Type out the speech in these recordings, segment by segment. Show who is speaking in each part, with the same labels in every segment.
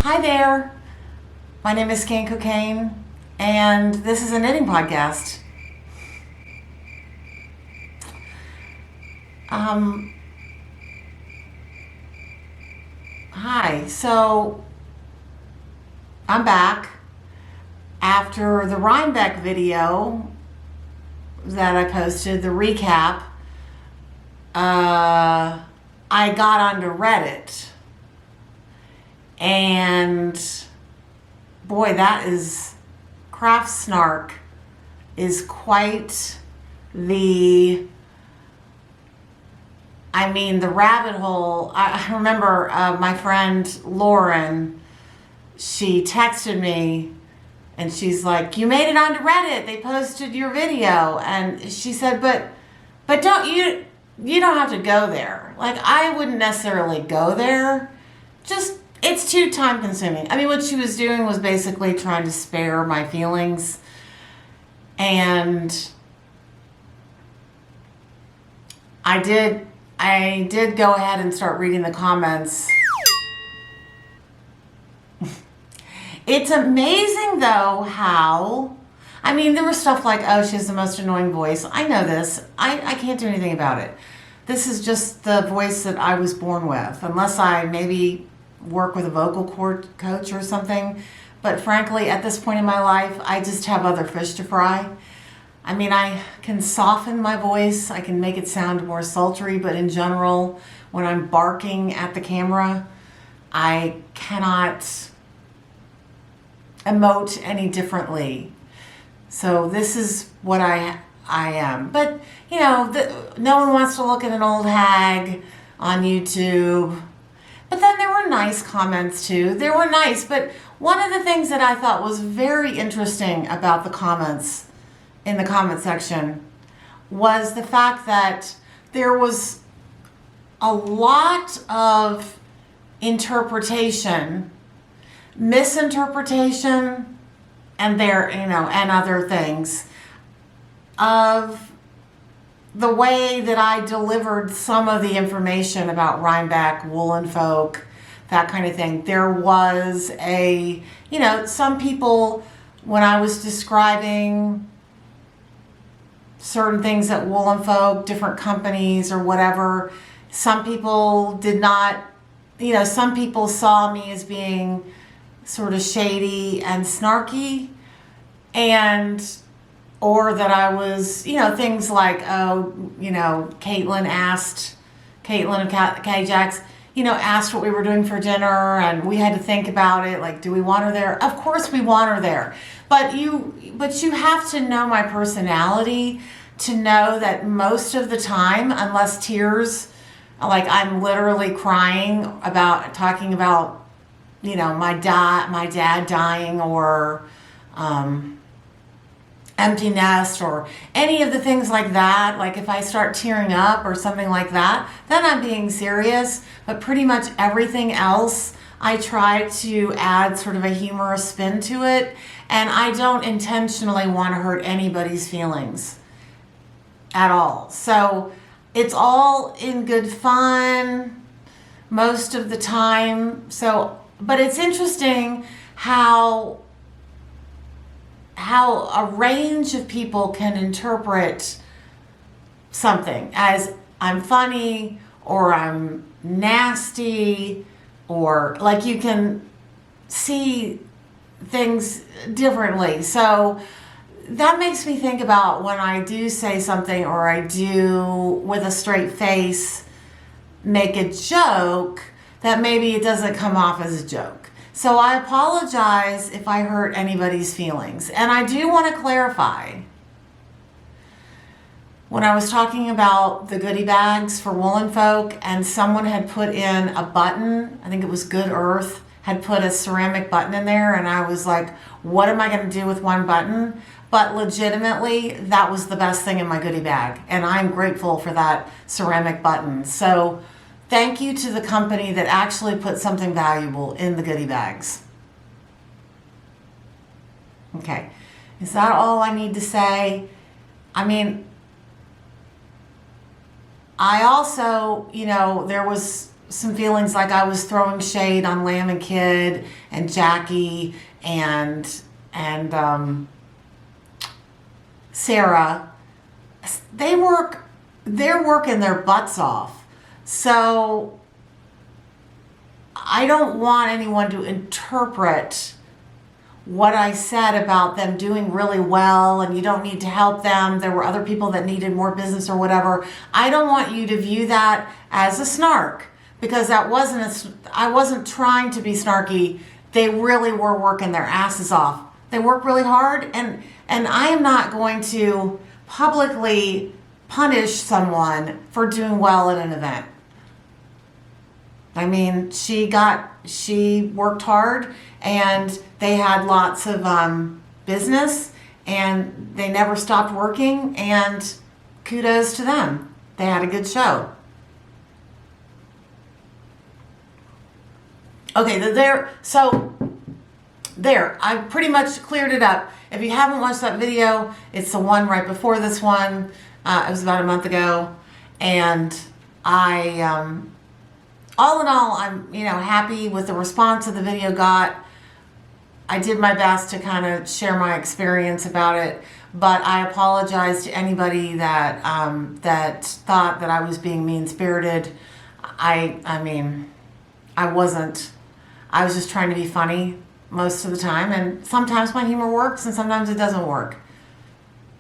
Speaker 1: Hi there, my name is Skein Cocaine, and this is a knitting podcast. Hi, so I'm back after the Rhinebeck video that I posted, the recap. I got onto Reddit, and boy, that is, Craft Snark is quite the rabbit hole. I remember my friend Lauren, she texted me and she's like, "You made it onto Reddit. They posted your video." And she said, but you don't have to go there. Like, I wouldn't necessarily go there. Just, it's too time consuming. I mean, what she was doing was basically trying to spare my feelings. And I did go ahead and start reading the comments. It's amazing though how, I mean, there was stuff like, oh, she has the most annoying voice. I know this. I can't do anything about it. This is just the voice that I was born with, unless I maybe work with a vocal cord coach or something. But frankly, at this point in my life, I just have other fish to fry. I mean, I can soften my voice. I can make it sound more sultry, but in general, when I'm barking at the camera, I cannot emote any differently. So this is what I am. But, you know, no one wants to look at an old hag on YouTube. But then there were nice comments too. They were nice, but one of the things that I thought was very interesting about the comments in the comment section was the fact that there was a lot of interpretation, misinterpretation, and and other things of the way that I delivered some of the information about Rhinebeck, woolen folk, that kind of thing. There was some people, when I was describing certain things at Woolen Folk, different companies or whatever, some people did not, some people saw me as being sort of shady and snarky, or that I was, things like, Caitlin of K-Jax, asked what we were doing for dinner, and we had to think about it, like, do we want her there? Of course we want her there. But you have to know my personality to know that most of the time, unless tears, like I'm literally crying talking about, my dad dying, or empty nest, or any of the things like that, like if I start tearing up or something like that, then I'm being serious. But pretty much everything else, I try to add sort of a humorous spin to it, and I don't intentionally want to hurt anybody's feelings at all. So it's all in good fun most of the time. So, but it's interesting how a range of people can interpret something as I'm funny, or I'm nasty, or like you can see things differently. So that makes me think about when I do say something, or I do with a straight face make a joke, that maybe it doesn't come off as a joke. So I apologize if I hurt anybody's feelings. And I do want to clarify, when I was talking about the goodie bags for Woolen Folk, and someone had put in a button, I think it was Good Earth, had put a ceramic button in there, and I was like, what am I going to do with one button? But legitimately, that was the best thing in my goodie bag, and I'm grateful for that ceramic button. So thank you to the company that actually put something valuable in the goodie bags. Okay, is that all I need to say? I mean, I also, there was some feelings like I was throwing shade on Lamb and Kid and Jackie and Sarah. They're working their butts off. So I don't want anyone to interpret what I said about them doing really well and you don't need to help them. There were other people that needed more business or whatever. I don't want you to view that as a snark, because that I wasn't trying to be snarky. They really were working their asses off. They work really hard, and I am not going to publicly punish someone for doing well at an event. I mean, she worked hard and they had lots of business and they never stopped working, and kudos to them. They had a good show. Okay, I pretty much cleared it up. If you haven't watched that video, it's the one right before this one. It was about a month ago, and I, all in all, I'm happy with the response that the video got. I did my best to kind of share my experience about it, but I apologize to anybody that that thought that I was being mean-spirited. I mean, I wasn't. I was just trying to be funny most of the time, and sometimes my humor works and sometimes it doesn't work.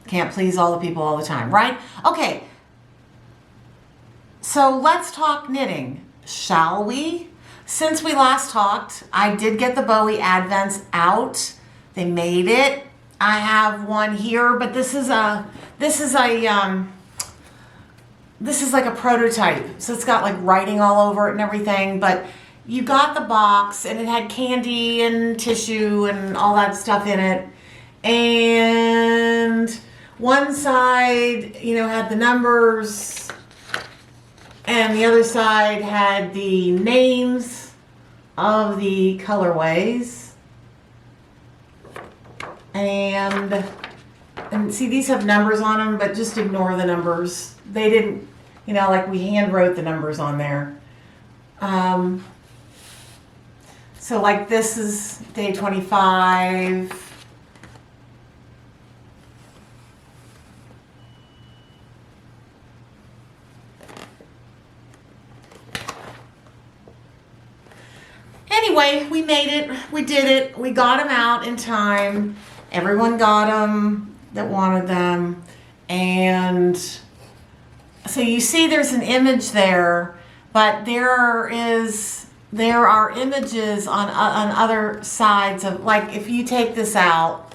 Speaker 1: Can't please all the people all the time, right? Okay, so let's talk knitting, shall we? Since we last talked, I did get the Bowie Advents out. They made it. I have one here, but this is like a prototype. So it's got like writing all over it and everything, but you got the box and it had candy and tissue and all that stuff in it. And one side, had the numbers, and the other side had the names of the colorways. And see, these have numbers on them, but just ignore the numbers. They didn't, like we hand wrote the numbers on there. So like this is day 25. Anyway, we made it. We did it. We got them out in time. Everyone got them that wanted them. And so you see there's an image there, but there are images on other sides of, like, if you take this out,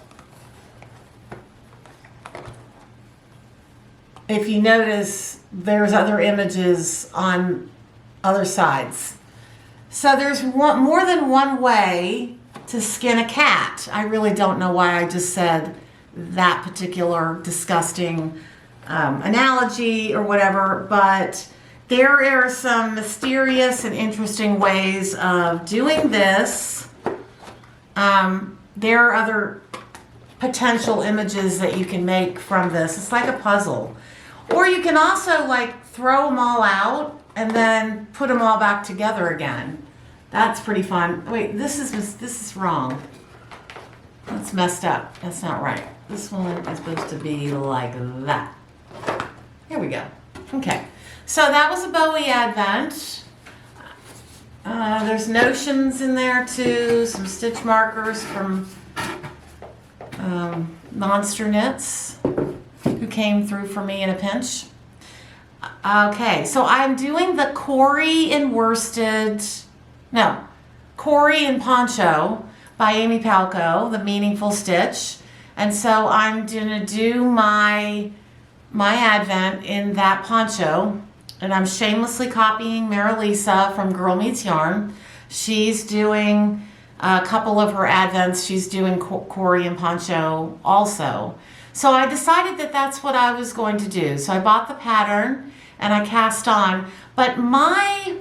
Speaker 1: if you notice, there's other images on other sides. So there's more than one way to skin a cat. I really don't know why I just said that particular disgusting analogy or whatever, but there are some mysterious and interesting ways of doing this. There are other potential images that you can make from this. It's like a puzzle. Or you can also like throw them all out and then put them all back together again. That's pretty fun. Wait, this is wrong. That's messed up. That's not right. This one is supposed to be like that. Here we go. Okay. So that was a Bowie Advent. There's notions in there too, some stitch markers from Monster Knits, who came through for me in a pinch. Okay, so I'm doing the Corey and Poncho by Amy Palco, the Meaningful Stitch. And so I'm gonna do my Advent in that poncho. And I'm shamelessly copying Marilisa from Girl Meets Yarn. She's doing a couple of her Advents. She's doing Corey and Poncho also. So I decided that that's what I was going to do. So I bought the pattern and I cast on. But my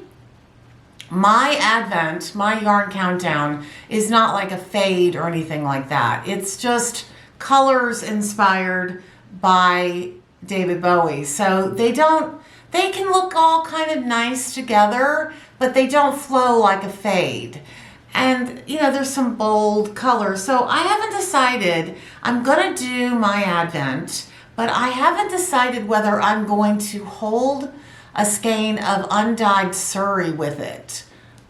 Speaker 1: Advent, my yarn countdown, is not like a fade or anything like that. It's just colors inspired by David Bowie. So they don't they can look all kind of nice together, but they don't flow like a fade. And, you know, there's some bold colors. So I haven't decided. I'm going to do my Advent, but I haven't decided whether I'm going to hold a skein of undyed Surrey with it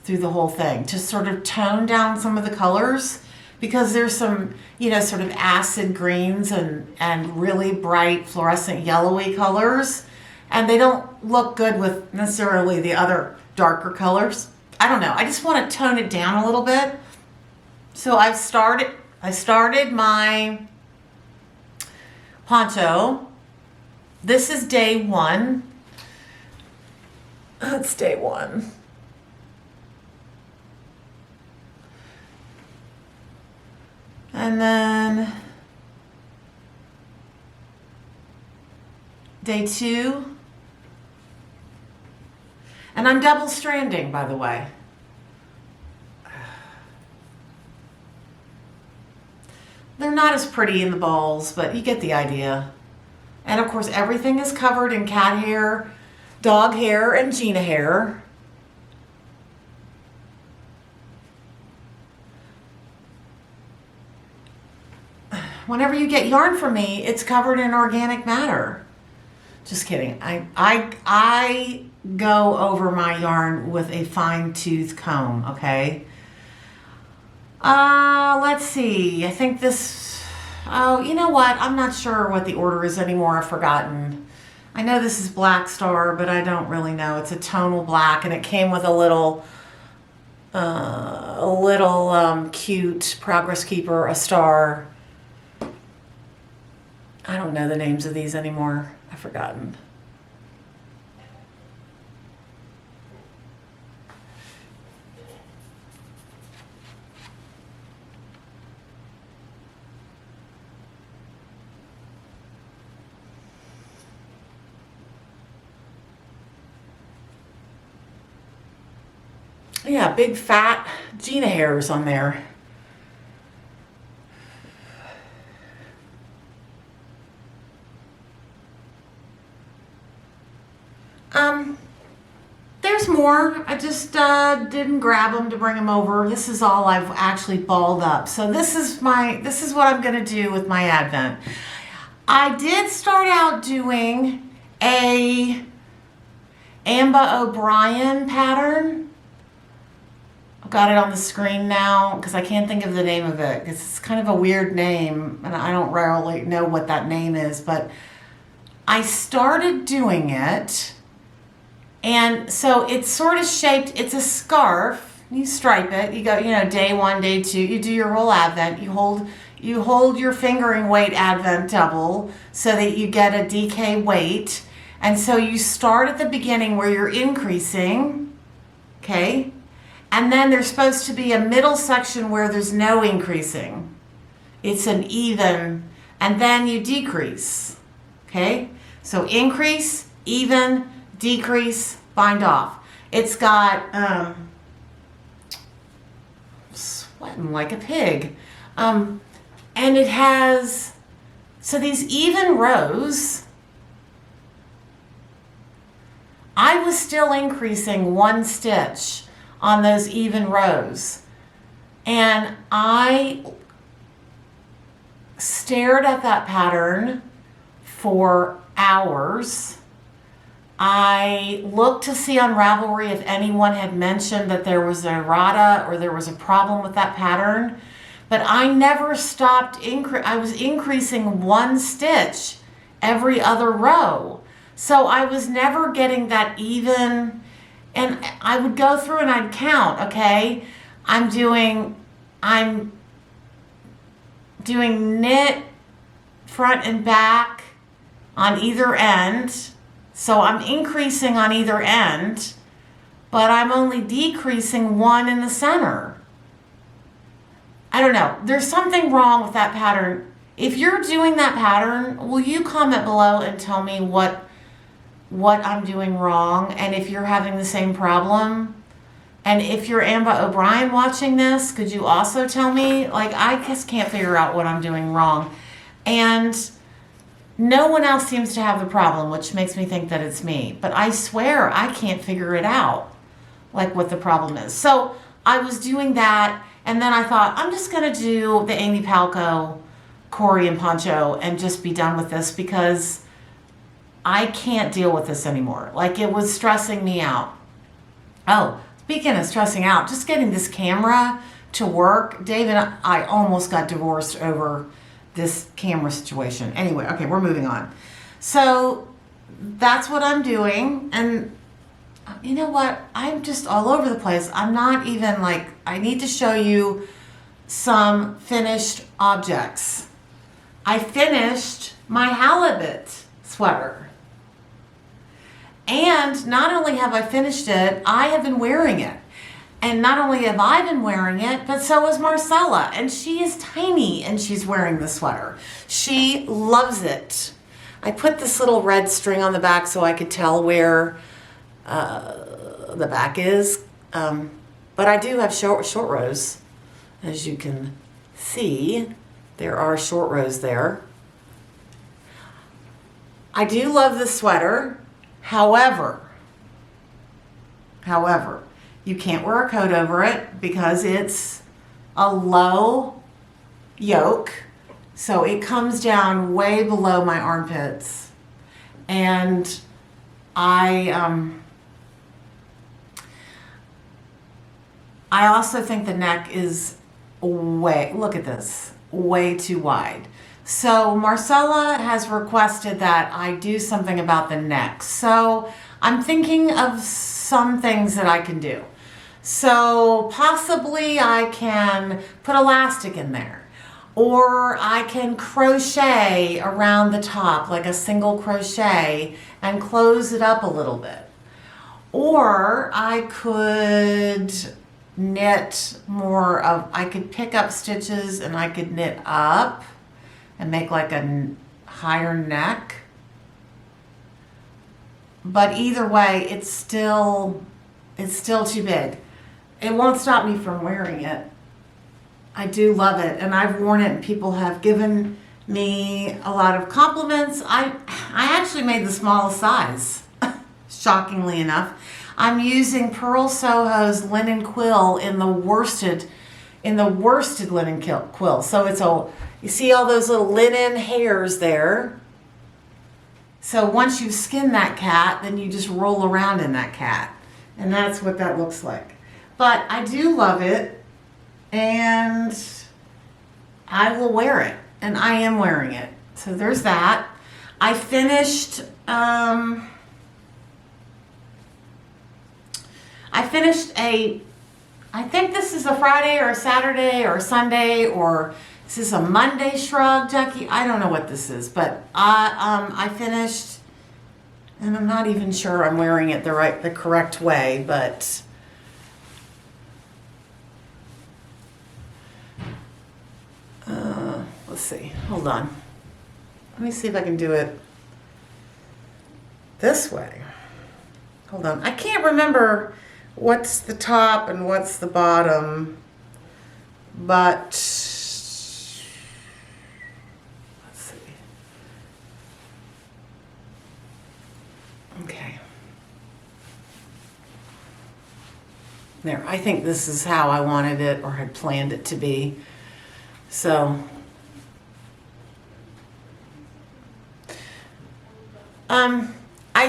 Speaker 1: through the whole thing to sort of tone down some of the colors, because there's some, you know, sort of acid greens and really bright fluorescent yellowy colors, and they don't look good with necessarily the other darker colors. I don't know. I just want to tone it down a little bit. So I started my poncho. This is day 1. It's day 1. And then day 2. And I'm double stranding, by the way. They're not as pretty in the balls, but you get the idea. And of course, everything is covered in cat hair, dog hair, and Gina hair. Whenever you get yarn from me, it's covered in organic matter. Just kidding. I go over my yarn with a fine-tooth comb, okay? Let's see. I think this... Oh, you know what? I'm not sure what the order is anymore. I've forgotten. I know this is Black Star, but I don't really know. It's a tonal black, and it came with a little cute Progress Keeper, a star. I don't know the names of these anymore. I've forgotten. Yeah, big fat Gina hairs on there. There's more. I just didn't grab them to bring them over. This is all I've actually balled up. So this is what I'm going to do with my Advent. I did start out doing a Amba O'Brien pattern. I've got it on the screen now because I can't think of the name of it. It's kind of a weird name, and I don't really know what that name is, but I started doing it. And so it's sort of shaped, it's a scarf. You stripe it, you go, you know, day 1, day 2, you do your whole Advent, you hold your fingering weight Advent double so that you get a DK weight. And so you start at the beginning where you're increasing, okay? And then there's supposed to be a middle section where there's no increasing. It's an even, and then you decrease, okay? So increase, even, decrease, bind off. It's got, sweating like a pig. And it has, so these even rows, I was still increasing 1 stitch on those even rows. And I stared at that pattern for hours. I looked to see on Ravelry if anyone had mentioned that there was an errata or there was a problem with that pattern, but I never stopped. I was increasing 1 stitch every other row, so I was never getting that even. And I would go through and I'd count. Okay, I'm doing knit front and back on either end. So I'm increasing on either end, but I'm only decreasing 1 in the center. I don't know. There's something wrong with that pattern. If you're doing that pattern, will you comment below and tell me what I'm doing wrong, and if you're having the same problem? And if you're Amba O'Brien watching this, could you also tell me? Like, I just can't figure out what I'm doing wrong. And No one else seems to have the problem, which makes me think that it's me. But I swear I can't figure it out, like what the problem is. So I was doing that, and then I thought, I'm just going to do the Amy Palco, Corey, and Poncho and just be done with this because I can't deal with this anymore. Like, it was stressing me out. Oh, speaking of stressing out, just getting this camera to work. Dave and I almost got divorced over this camera situation. Anyway, okay, we're moving on. So that's what I'm doing. And you know what? I'm just all over the place. I'm not even like, I need to show you some finished objects. I finished my halibut sweater. And not only have I finished it, I have been wearing it. And not only have I been wearing it, but so is Marcella. And she is tiny and she's wearing the sweater. She loves it. I put this little red string on the back so I could tell where the back is. But I do have short rows. As you can see, there are short rows there. I do love this sweater. However, you can't wear a coat over it because it's a low yoke. So it comes down way below my armpits. And I also think the neck is look at this, way too wide. So Marcella has requested that I do something about the neck. So I'm thinking of some things that I can do. So possibly I can put elastic in there, or I can crochet around the top like a single crochet and close it up a little bit. Or I could knit more of, I could pick up stitches and I could knit up and make like a higher neck. But either way, it's still too big. It won't stop me from wearing it. I do love it, and I've worn it and people have given me a lot of compliments. I actually made the smallest size, shockingly enough. I'm using Purl Soho's linen quill in the worsted linen quill. So it's you see all those little linen hairs there. So once you've skinned that cat, then you just roll around in that cat. And that's what that looks like. But I do love it, and I will wear it, and I am wearing it. So there's that. I finished I think this is a Friday or a Saturday or a Sunday, or this is a Monday shrug, Jackie. I don't know what this is, but I finished, and I'm not even sure I'm wearing it the correct way, but let's see. Hold on. Let me see if I can do it this way. Hold on. I can't remember what's the top and what's the bottom, but let's see. Okay. There. I think this is how I wanted it or had planned it to be. So I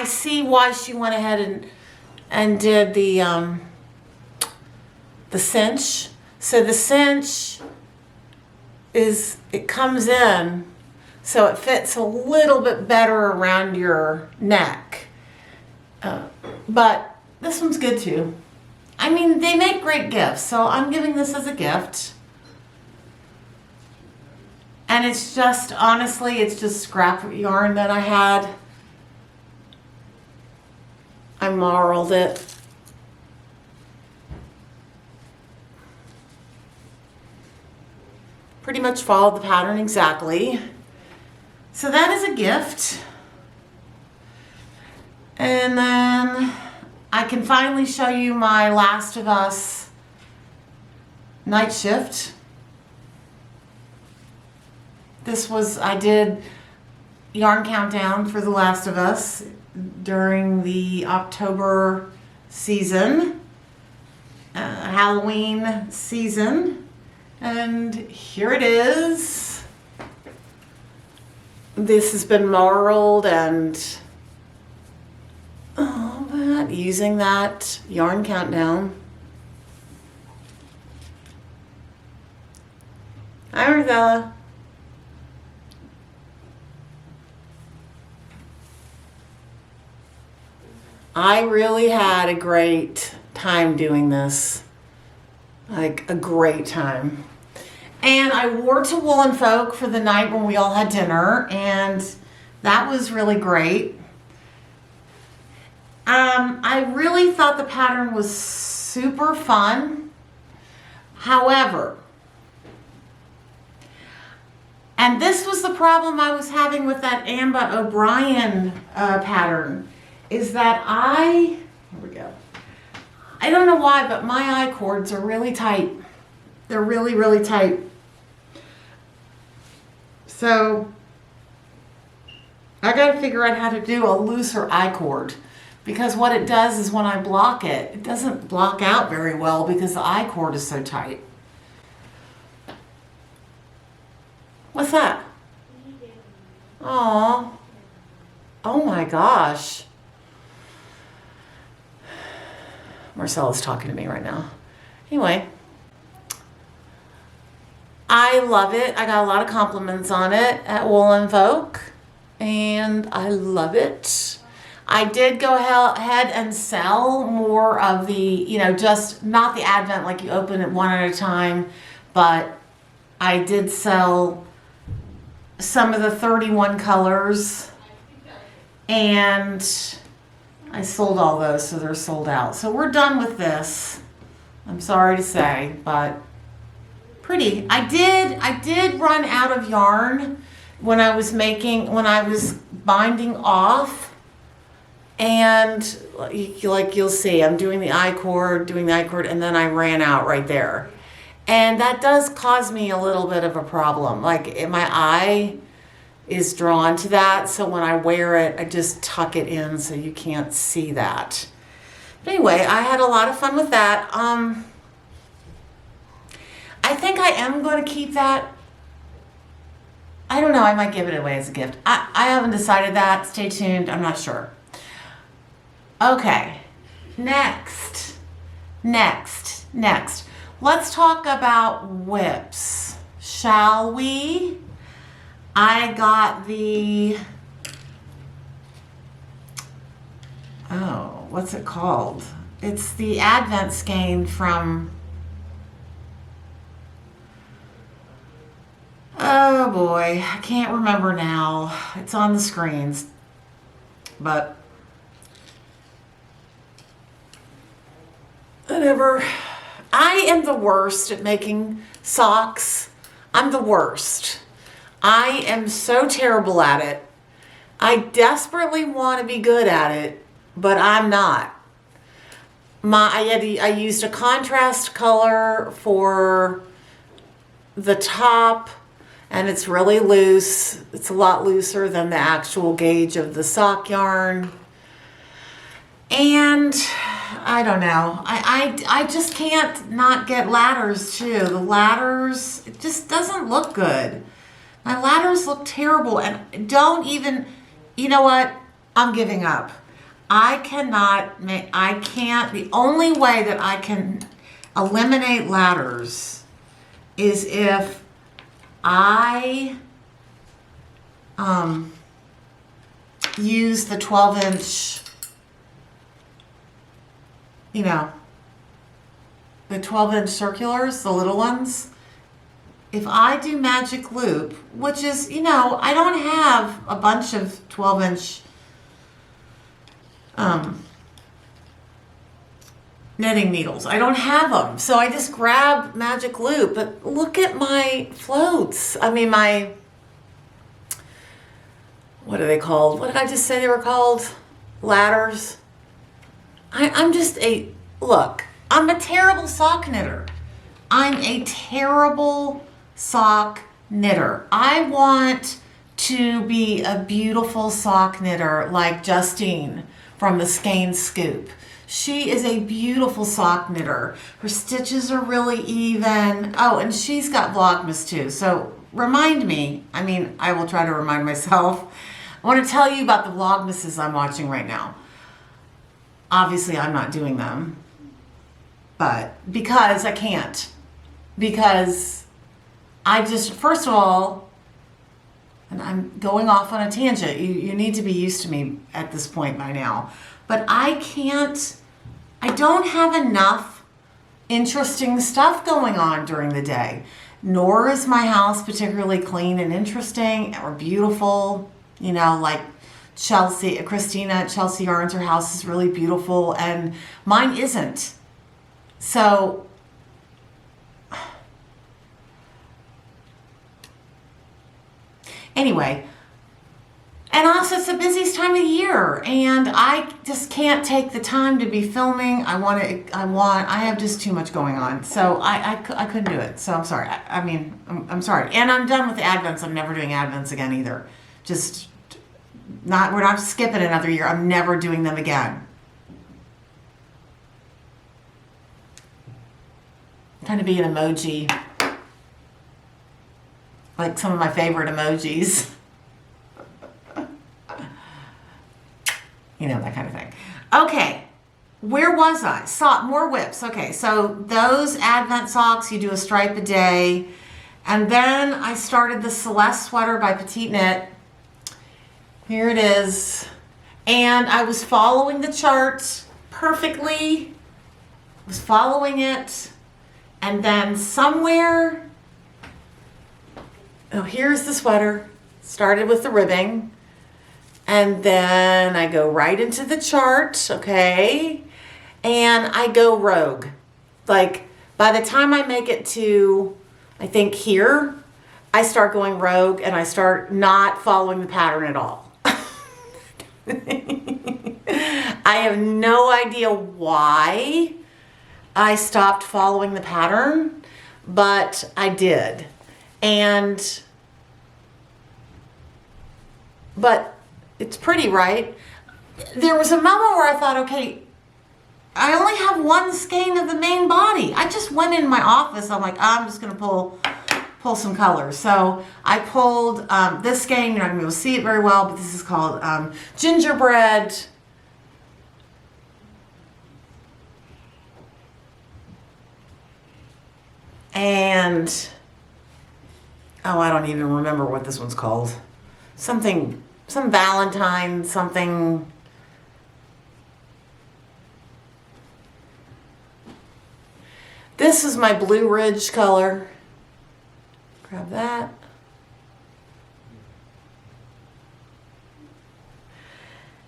Speaker 1: see why she went ahead and did the cinch. So the cinch it comes in so it fits a little bit better around your neck. But this one's good too. I mean, they make great gifts, so I'm giving this as a gift. And it's just, honestly, it's just scrap yarn that I had. I marled it. Pretty much followed the pattern exactly. So that is a gift. And then I can finally show you my Last of Us night shift. I did yarn countdown for The Last of Us during the October season, Halloween season, and here it is. This has been marled and using that yarn countdown. Hi, Rosella. I really had a great time doing this. Like a great time. And I wore to Woolen Folk for the night when we all had dinner, and that was really great. I really thought the pattern was super fun. However, and this was the problem I was having with that Amba O'Brien pattern, is that here we go. I don't know why, but my I cords are really tight. They're really, really tight. So I got to figure out how to do a looser I cord, because what it does is when I block it, it doesn't block out very well because the I cord is so tight. What's that? Aw. Oh my gosh. Marcella's talking to me right now. Anyway, I love it. I got a lot of compliments on it at Woolen Folk, and I love it. I did go ahead and sell more of the, just not the advent like you open it one at a time, but I did sell some of the 31 colors, and I sold all those, so they're sold out. So we're done with this. I'm sorry to say, but pretty. I did run out of yarn when I was binding off, and like you'll see, I'm doing the I cord, and then I ran out right there. And that does cause me a little bit of a problem. Like my eye is drawn to that, so when I wear it, I just tuck it in so you can't see that. But anyway, I had a lot of fun with that. I think I am going to keep that. I don't know, I might give it away as a gift. I haven't decided that. Stay tuned, I'm not sure. Okay, next. Let's talk about WIPS, shall we? I got the, what's it called? It's the Advent skein from, oh boy, I can't remember now. It's on the screens, but whatever. I am the worst at making socks. I'm the worst. I am so terrible at it. I desperately want to be good at it, but I'm not. I used a contrast color for the top, and it's really loose. It's a lot looser than the actual gauge of the sock yarn. And I don't know. I just can't not get ladders too. The ladders, it just doesn't look good. My ladders look terrible, and don't even, you know what? I'm giving up. I can't, the only way that I can eliminate ladders is if I use the 12-inch, the 12-inch circulars, the little ones. If I do magic loop, which is, I don't have a bunch of 12-inch knitting needles. I don't have them. So I just grab magic loop. But look at my floats. I mean, what are they called? What did I just say they were called? Ladders. I'm a terrible sock knitter. I'm a terrible sock knitter. I want to be a beautiful sock knitter like Justine from the Skein Scoop. She is a beautiful sock knitter. Her stitches are really even. Oh, and she's got VLOGMAS too. So remind me. I mean, I will try to remind myself. I want to tell you about the VLOGMASes I'm watching right now. Obviously, I'm not doing them. But because I can't. Because I just, first of all, and I'm going off on a tangent. You need to be used to me at this point by now. But I don't have enough interesting stuff going on during the day. Nor is my house particularly clean and interesting or beautiful. You know, like Christina at Chelsea Yarns, her house is really beautiful and mine isn't. So, anyway, and also it's the busiest time of the year and I just can't take the time to be filming. I have just too much going on. So I couldn't do it. So I'm sorry. I'm sorry. And I'm done with the Advents. I'm never doing Advents again either. We're not skipping another year. I'm never doing them again. I'm trying to be an emoji. Like some of my favorite emojis. You know, that kind of thing. Okay, where was I? More WIPS. Okay, so those Advent socks, you do a stripe a day. And then I started the Celeste sweater by Petite Knit. Here it is. And I was following the chart perfectly. I was following it. And then somewhere, oh, here's the sweater. Started with the ribbing. And then I go right into the chart, okay? And I go rogue. Like, by the time I make it to, I think here, I start going rogue and I start not following the pattern at all. I have no idea why I stopped following the pattern, but I did. But it's pretty, right? There was a moment where I thought, okay, I only have one skein of the main body. I just went in my office. I'm like, I'm just going to pull some colors. So I pulled this skein. You're not going to be able to see it very well, but this is called Gingerbread. And, oh, I don't even remember what this one's called. Some Valentine, something. This is my Blue Ridge color. Grab that.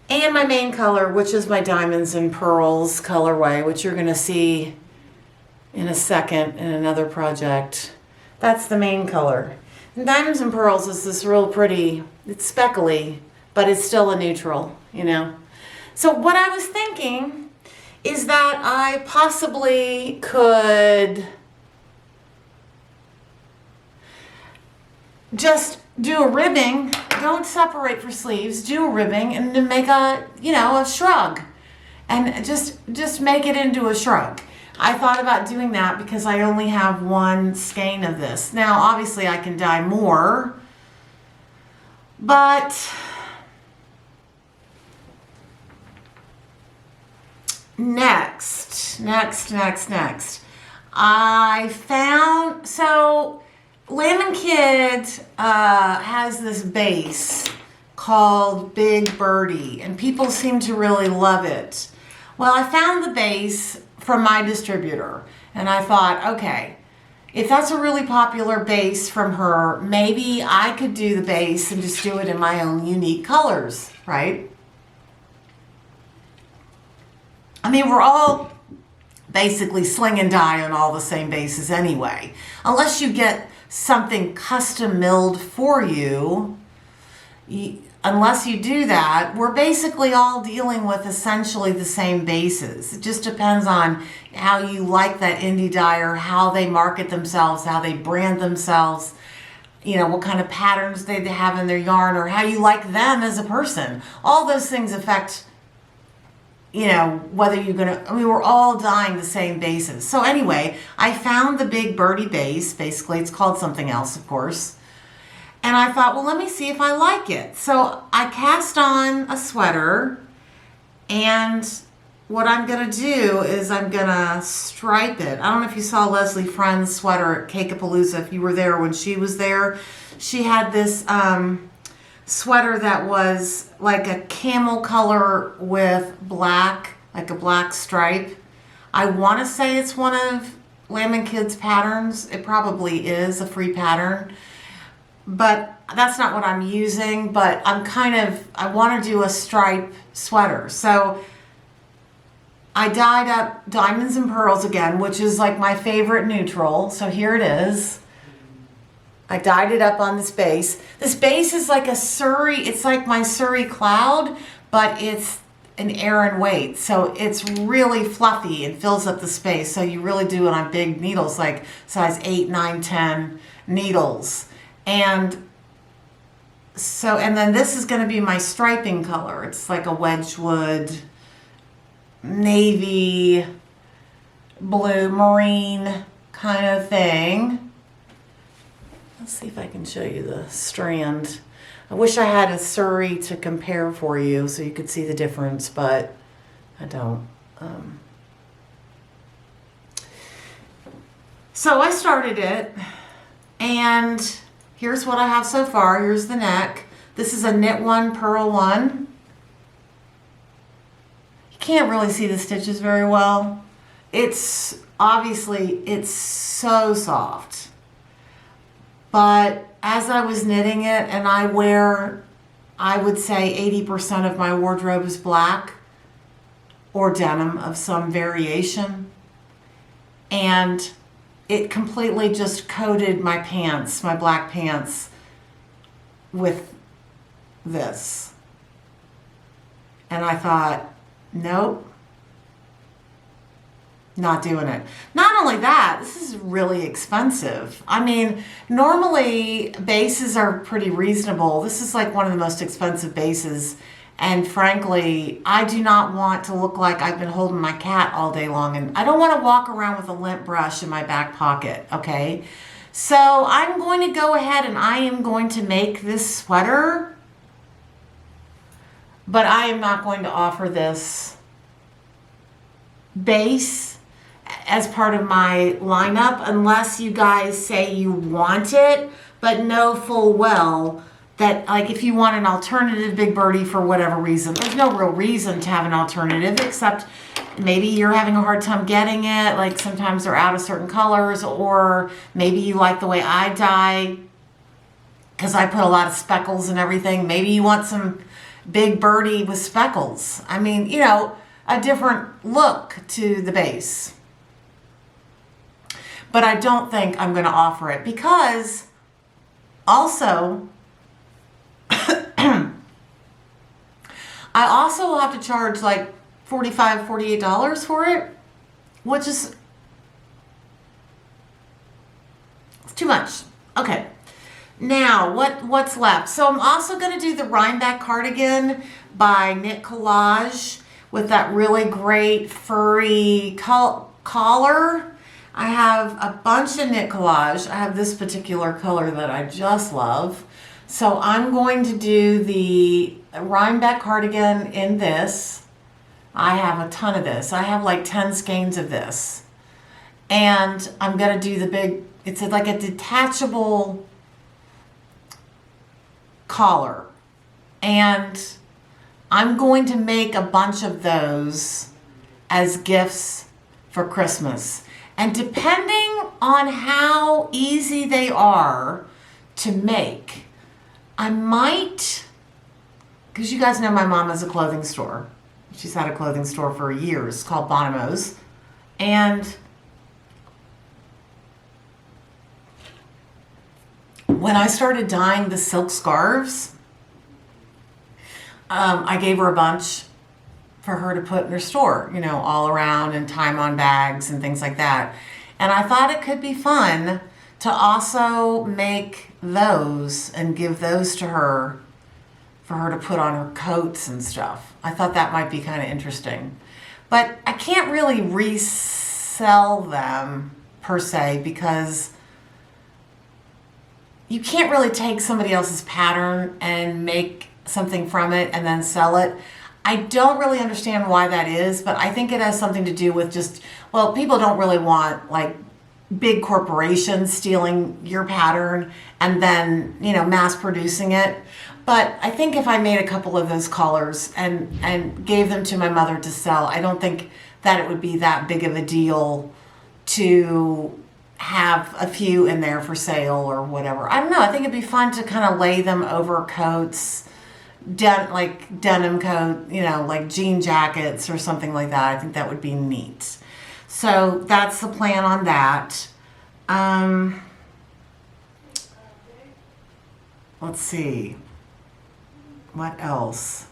Speaker 1: And my main color, which is my Diamonds and Pearls colorway, which you're going to see in a second in another project. That's the main color. And Diamonds and Pearls is this real pretty, it's speckly, but it's still a neutral, you know. So what I was thinking is that I possibly could just do a ribbing, don't separate for sleeves, do a ribbing and then make a, you know, a shrug. And just make it into a shrug. I thought about doing that because I only have one skein of this. Now, obviously, I can dye more, but next. I found, so Lamb & Kid has this base called Big Birdie, and people seem to really love it. Well, I found the base from my distributor, and I thought, okay, if that's a really popular base from her, maybe I could do the base and just do it in my own unique colors, right? I mean, we're all basically sling and die on all the same bases anyway. Unless you get something custom milled for you, unless you do that, we're basically all dealing with essentially the same bases. It just depends on how you like that indie dyer, how they market themselves, how they brand themselves. you know, what kind of patterns they have in their yarn, or how you like them as a person. All those things affect, you know, whether you're gonna, I mean, we're all dyeing the same bases. So anyway, I found the Big Birdie base. Basically, it's called something else, of course. And I thought, well, let me see if I like it. So I cast on a sweater, and what I'm gonna do is I'm gonna stripe it. I don't know if you saw Leslie Friend's sweater at Cakeapalooza, if you were there when she was there. She had this sweater that was like a camel color with black, like a black stripe. I wanna say it's one of Lamb & Kid's patterns. It probably is a free pattern, but that's not what I'm using. But I want to do a stripe sweater. So I dyed up Diamonds and Pearls again, which is like my favorite neutral. So here it is. I dyed it up on this base. This base is like a Surrey, it's like my Surrey cloud, but it's an Aran weight. So it's really fluffy and fills up the space. So you really do it on big needles, like size 8, 9, 10 needles. And so, and then this is going to be my striping color. It's like a Wedgewood, navy, blue, marine kind of thing. Let's see if I can show you the strand. I wish I had a Surrey to compare for you so you could see the difference, but I don't. So I started it, and here's what I have so far. Here's the neck. This is a knit one, purl one. You can't really see the stitches very well. It's obviously, it's so soft. But as I was knitting it, and I wear, I would say 80% of my wardrobe is black or denim of some variation. And it completely just coated my pants, my black pants, with this. And I thought, nope, not doing it. Not only that, this is really expensive. I mean, normally bases are pretty reasonable. This is like one of the most expensive bases. And frankly, I do not want to look like I've been holding my cat all day long. And I don't want to walk around with a lint brush in my back pocket, okay? So I'm going to go ahead and I am going to make this sweater. But I am not going to offer this base as part of my lineup unless you guys say you want it, but know full well that, like, if you want an alternative Big Birdie for whatever reason, there's no real reason to have an alternative except maybe you're having a hard time getting it, like sometimes they're out of certain colors, or maybe you like the way I dye because I put a lot of speckles and everything. Maybe you want some Big Birdie with speckles. I mean, you know, a different look to the base. But I don't think I'm going to offer it because also I also will have to charge like $45, $48 for it, which is too much. Okay. Now, what's left? So I'm also going to do the Rhinebeck cardigan by Knit Collage with that really great furry collar. I have a bunch of Knit Collage. I have this particular color that I just love. So I'm going to do the Rhinebeck cardigan in this. I have a ton of this. I have like 10 skeins of this. And I'm going to do the big, it's like a detachable collar. And I'm going to make a bunch of those as gifts for Christmas. And depending on how easy they are to make, I might, because you guys know my mom has a clothing store. She's had a clothing store for years called Bonomo's. And when I started dyeing the silk scarves, I gave her a bunch for her to put in her store, you know, all around and time on bags and things like that. And I thought it could be fun to also make those and give those to her for her to put on her coats and stuff. I thought that might be kind of interesting. But I can't really resell them per se because you can't really take somebody else's pattern and make something from it and then sell it. I don't really understand why that is, but I think it has something to do with just, well, people don't really want like big corporations stealing your pattern and then, you know, mass producing it. But I think if I made a couple of those colors and gave them to my mother to sell, I don't think that it would be that big of a deal to have a few in there for sale or whatever. I don't know. I think it'd be fun to kind of lay them over coats, like denim coat, you know, like jean jackets or something like that. I think that would be neat. So that's the plan on that. Let's see. What else?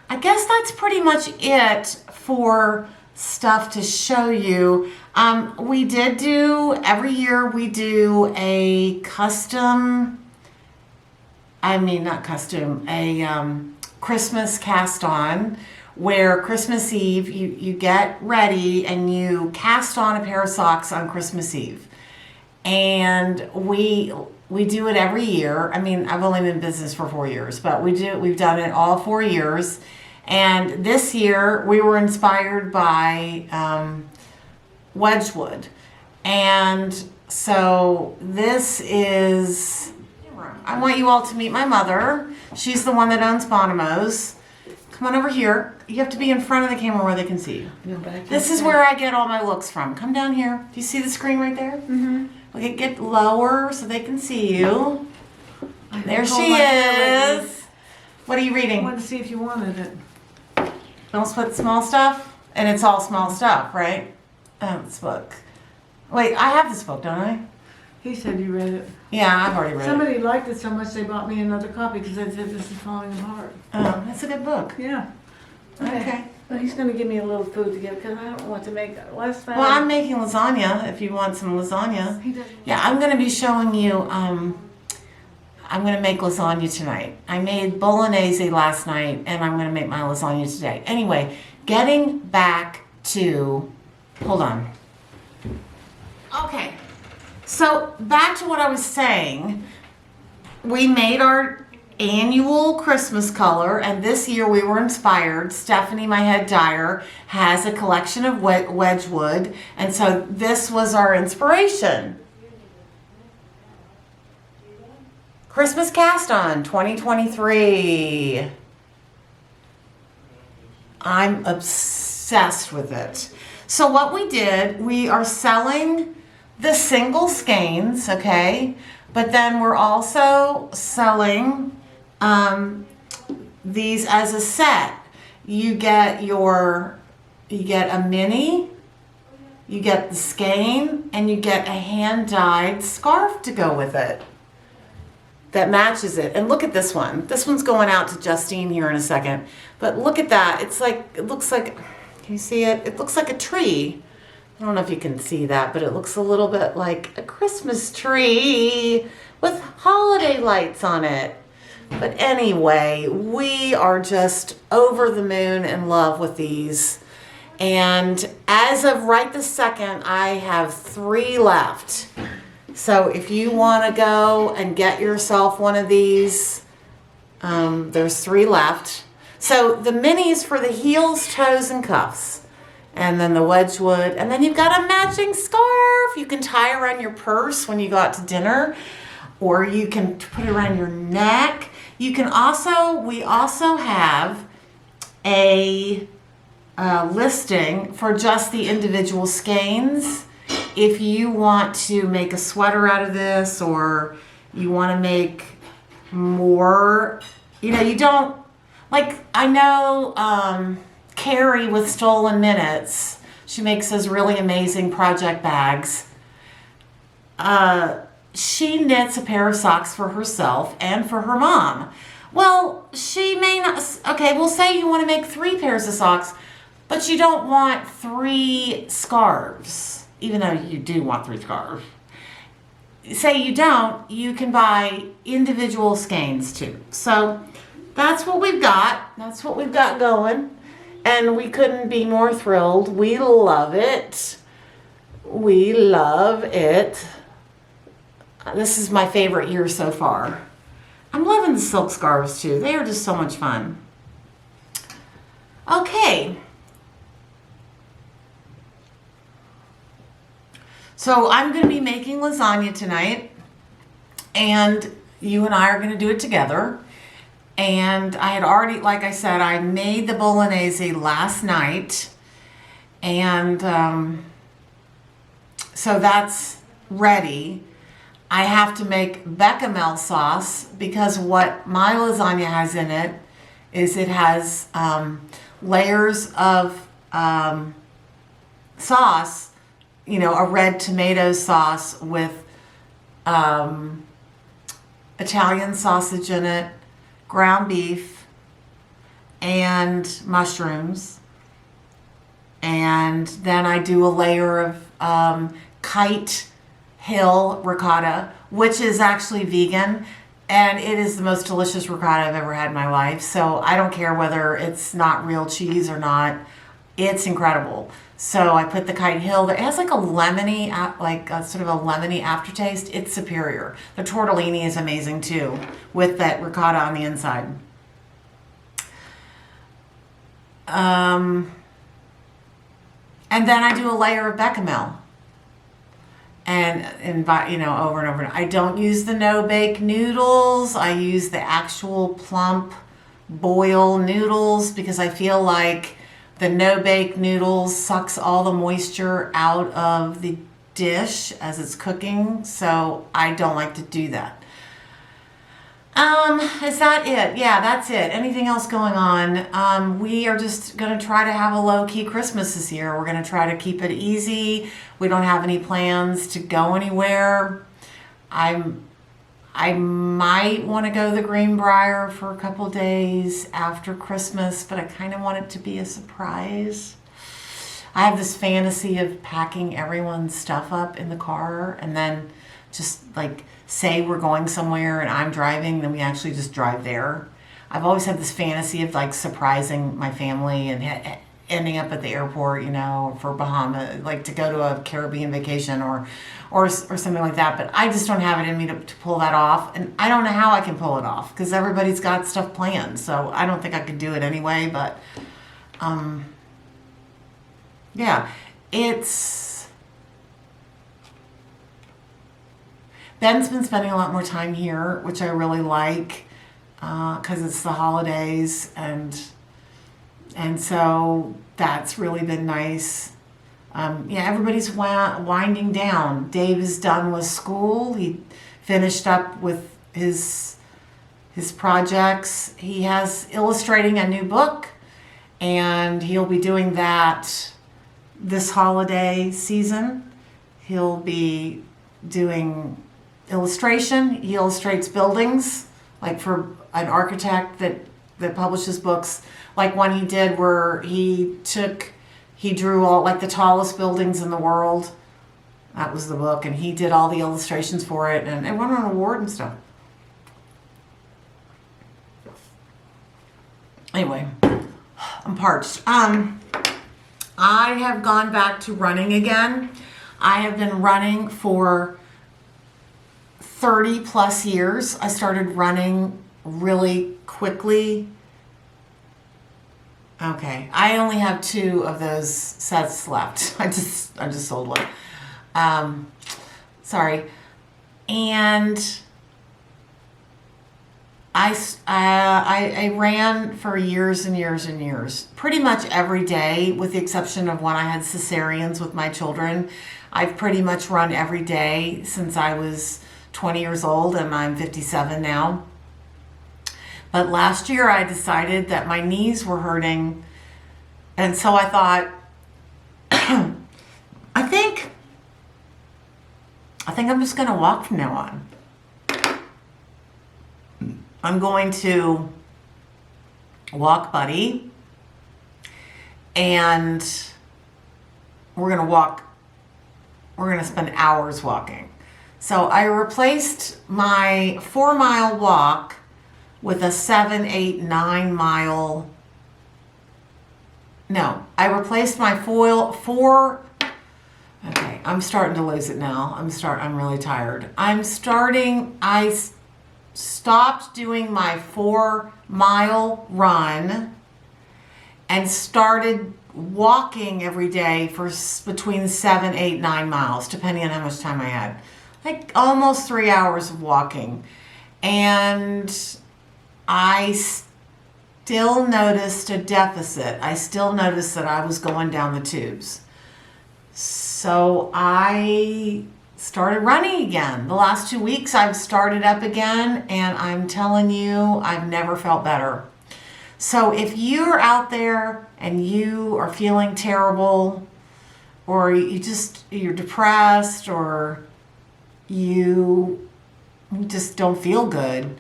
Speaker 1: I guess that's pretty much it for stuff to show you. We did do, every year we do a custom, a Christmas cast-on, where Christmas Eve you get ready and you cast on a pair of socks on Christmas Eve. And we do it every year. I mean, I've only been in business for 4 years, but we've done it all 4 years. And this year we were inspired by Wedgewood. And so this is, I want you all to meet my mother. She's the one that owns Bonimo's. Come on over here. You have to be in front of the camera where they can see you. No, this is where I get all my looks from. Come down here. Do you see the screen right there? Mm-hmm. Okay, get lower so they can see you. There she is. What are you reading?
Speaker 2: I wanted to see if you wanted it.
Speaker 1: Don't split small stuff? And it's all small stuff, right? This book. Wait, I have this book, don't I?
Speaker 2: He said you read it.
Speaker 1: Yeah, I've already read
Speaker 2: Somebody liked it so much they bought me another copy because they said this is falling apart.
Speaker 1: Oh, that's a good book.
Speaker 2: Yeah.
Speaker 1: Okay.
Speaker 2: Well, he's going to give me a little food to give because I don't want to make last time.
Speaker 1: Well, I'm making lasagna if you want some lasagna.
Speaker 2: He doesn't.
Speaker 1: Yeah, I'm going to be showing you, I'm going to make lasagna tonight. I made bolognese last night and I'm going to make my lasagna today. Anyway, getting back to, hold on. Okay, so back to what I was saying. We made our annual Christmas color, and this year we were inspired. Stephanie, my head dyer, has a collection of Wedgewood, and so this was our inspiration. Christmas Cast-on 2023. I'm obsessed with it. So what we did, we are selling the single skeins, okay? But then we're also selling these as a set. You get a mini, you get the skein, and you get a hand-dyed scarf to go with it that matches it. And look at this one. This one's going out to Justine here in a second. But look at that. It's like, it looks like, can you see it? It looks like a tree. I don't know if you can see that, but it looks a little bit like a Christmas tree with holiday lights on it. But anyway, we are just over the moon in love with these. And as of right this second, I have 3 left. So if you want to go and get yourself one of these, there's 3 left. So the minis for the heels, toes, and cuffs. And then the Wedgewood. And then you've got a matching scarf you can tie around your purse when you go out to dinner. Or you can put it around your neck. You can also, we also have a listing for just the individual skeins. If you want to make a sweater out of this, or you want to make more, you know, you don't, like, I know Carrie with Stolen Minutes, she makes those really amazing project bags. She knits a pair of socks for herself and for her mom. Well, she may not, okay, we'll say you want to make 3 pairs of socks, but you don't want 3 scarves. even though you do want 3 scarves. Say you don't, you can buy individual skeins too. So that's what we've got. That's what we've got going. And we couldn't be more thrilled. We love it. We love it. This is my favorite year so far. I'm loving the silk scarves too. They are just so much fun. Okay. So I'm going to be making lasagna tonight, and you and I are going to do it together. And I had already, like I said, I made the bolognese last night, and so that's ready. I have to make bechamel sauce because what my lasagna has in it is it has layers of sauce, you know, a red tomato sauce with Italian sausage in it, ground beef, and mushrooms. And then I do a layer of Kite Hill ricotta, which is actually vegan. And it is the most delicious ricotta I've ever had in my life. So I don't care whether it's not real cheese or not. It's incredible. So I put the Kite Hill there. It has like a lemony, like a sort of a lemony aftertaste. It's superior. The tortellini is amazing too, with that ricotta on the inside. And then I do a layer of bechamel. And you know, over and over. I don't use the no-bake noodles. I use the actual plump boil noodles because I feel like the no-bake noodles sucks all the moisture out of the dish as it's cooking, so I don't like to do that. Is that it? Yeah, that's it. Anything else going on? We are just going to try to have a low-key Christmas this year. We're going to try to keep it easy. We don't have any plans to go anywhere. I might want to go to the Greenbrier for a couple days after Christmas, but I kind of want it to be a surprise. I have this fantasy of packing everyone's stuff up in the car and then just like say we're going somewhere and I'm driving, then we actually just drive there. I've always had this fantasy of like surprising my family and ending up at the airport, you know, for Bahama, like to go to a Caribbean vacation or something like that. But I just don't have it in me to pull that off. And I don't know how I can pull it off because everybody's got stuff planned. So I don't think I could do it anyway. But yeah, Ben's been spending a lot more time here, which I really like because it's the holidays and so that's really been nice. Yeah, everybody's winding down. Dave is done with school. He finished up with his projects. He has illustrating a new book, and he'll be doing that this holiday season. He'll be doing illustration. He illustrates buildings, like for an architect that publishes books. Like one he did where he drew all like the tallest buildings in the world. That was the book, and he did all the illustrations for it, and it won an award and stuff. Anyway, I'm parched. I have gone back to running again. I have been running for 30 plus years. I started running really quickly. Okay, I only have 2 of those sets left. I just sold one. Sorry. And I ran for years and years and years, pretty much every day, with the exception of when I had cesareans with my children. I've pretty much run every day since I was 20 years old, and I'm 57 now. But last year I decided that my knees were hurting, and so I thought, I think I'm just going to walk from now on. I'm going to walk Buddy, and we're going to walk we're going to spend hours walking. So I replaced my 4-mile walk with a 7, 8, 9 mile. No, I replaced my okay, I'm starting to lose it now. I'm really tired. I stopped doing my 4-mile run and started walking every day for between 7, 8, 9 miles, depending on how much time I had. Like almost 3 hours of walking. And I still noticed a deficit. I still noticed that I was going down the tubes. So I started running again. The last 2 weeks I've started up again, and I'm telling you, I've never felt better. So if you're out there and you are feeling terrible, or you're depressed, or you just don't feel good,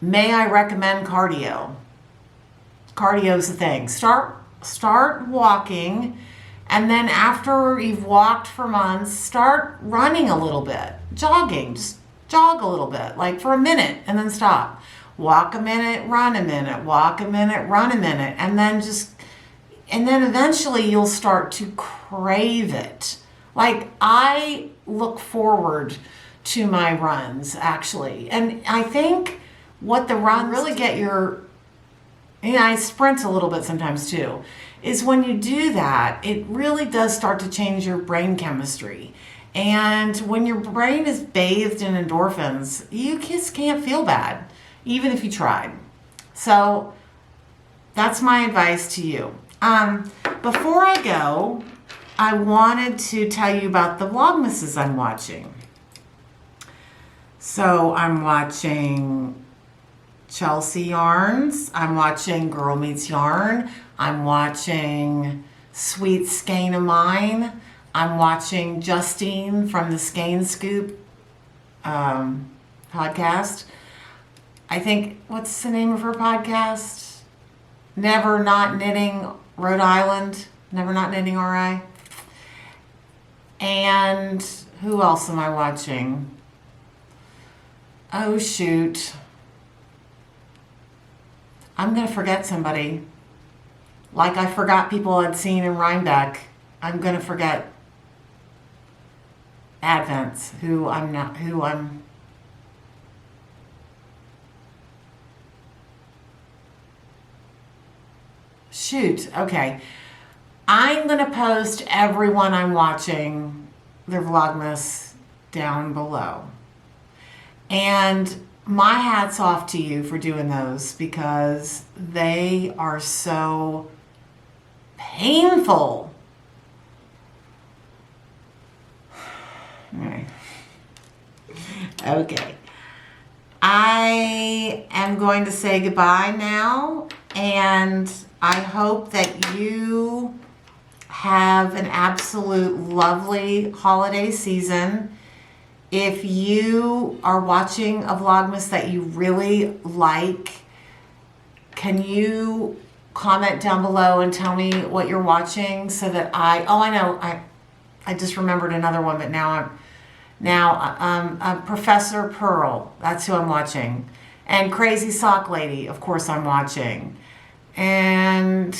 Speaker 1: may I recommend cardio? Cardio's the thing. Start walking, and then after you've walked for months, start running a little bit, jogging. Just jog a little bit, like for a minute, and then stop. Walk a minute, run a minute, walk a minute, run a minute, and then eventually you'll start to crave it. Like, I look forward to my runs, actually. And I think what the runs really get I sprint a little bit sometimes too, is when you do that, it really does start to change your brain chemistry. And when your brain is bathed in endorphins, you just can't feel bad, even if you tried. So that's my advice to you. Before I go, I wanted to tell you about the VLOGMASes I'm watching. So I'm watching Chelsea Yarns. I'm watching Girl Meets Yarn. I'm watching Sweet Skein of Mine. I'm watching Justine from the Skein Scoop podcast. I think, what's the name of her podcast? Never Not Knitting Rhode Island. Never Not Knitting RI. And who else am I watching? Oh, shoot. I'm going to forget somebody. Like I forgot people I'd seen in Rhinebeck. I'm going to forget Advents, Shoot, okay. I'm going to post everyone I'm watching, their Vlogmas, down below. And my hat's off to you for doing those, because they are so painful. Okay. I am going to say goodbye now, and I hope that you have an absolute lovely holiday season. If you are watching a Vlogmas that you really like, can you comment down below and tell me what you're watching, so that I know, I just remembered another one, but now Professor Purl, that's who I'm watching. And Crazy Sock Lady, of course, I'm watching. And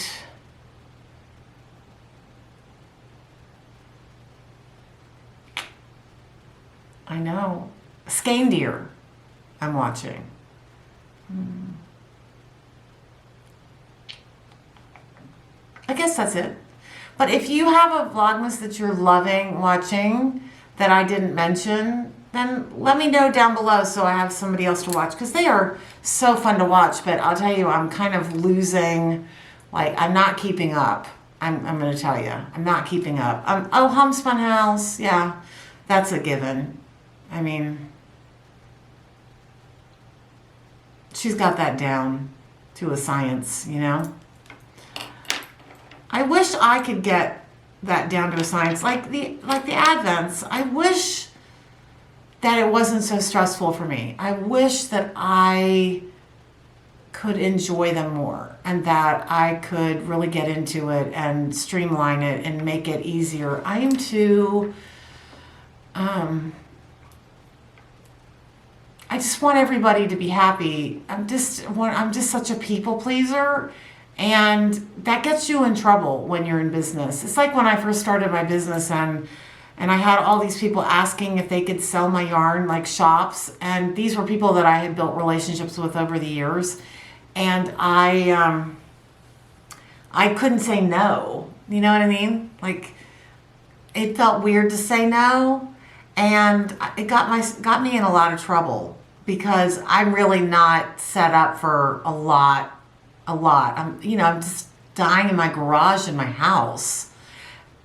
Speaker 1: I know, Skeindeer I'm watching. I guess that's it. But if you have a Vlogmas that you're loving watching that I didn't mention, then let me know down below so I have somebody else to watch, because they are so fun to watch. But I'll tell you, I'm kind of losing, like, I'm not keeping up. I'm going to tell you, I'm not keeping up. Oh, Homespun House, yeah, that's a given. I mean, she's got that down to a science, you know? I wish I could get that down to a science, like the Advents. I wish that it wasn't so stressful for me. I wish that I could enjoy them more, and that I could really get into it and streamline it and make it easier. I am too I just want everybody to be happy. I'm just such a people pleaser, and that gets you in trouble when you're in business. It's like when I first started my business and I had all these people asking if they could sell my yarn, like shops, and these were people that I had built relationships with over the years, and I couldn't say no. You know what I mean? Like, it felt weird to say no, and it got me in a lot of trouble because I'm really not set up for a lot. I'm just dying in my garage in my house.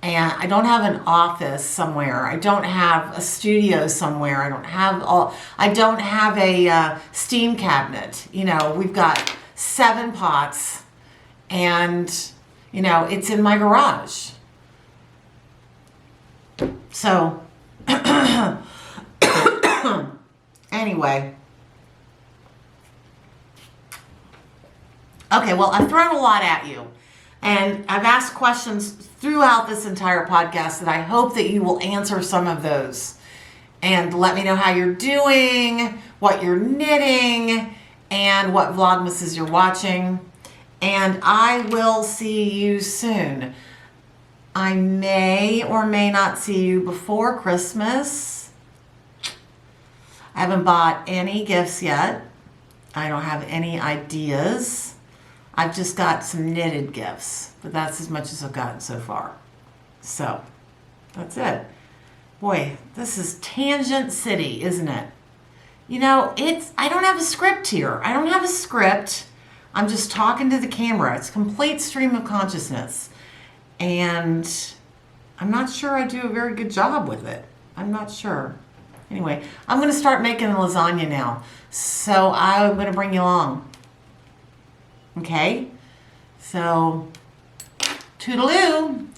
Speaker 1: And I don't have an office somewhere. I don't have a studio somewhere. I don't have a steam cabinet. You know, we've got 7 pots, and it's in my garage. So anyway. Okay, well, I've thrown a lot at you. And I've asked questions throughout this entire podcast that I hope that you will answer some of those. And let me know how you're doing, what you're knitting, and what Vlogmases you're watching. And I will see you soon. I may or may not see you before Christmas. I haven't bought any gifts yet. I don't have any ideas. I've just got some knitted gifts, but that's as much as I've gotten so far. So, that's it. Boy, this is Tangent City, isn't it? I don't have a script here. I don't have a script. I'm just talking to the camera. It's a complete stream of consciousness. And I'm not sure I do a very good job with it. I'm not sure. Anyway, I'm going to start making lasagna now. So I'm going to bring you along. Okay? So, toodaloo.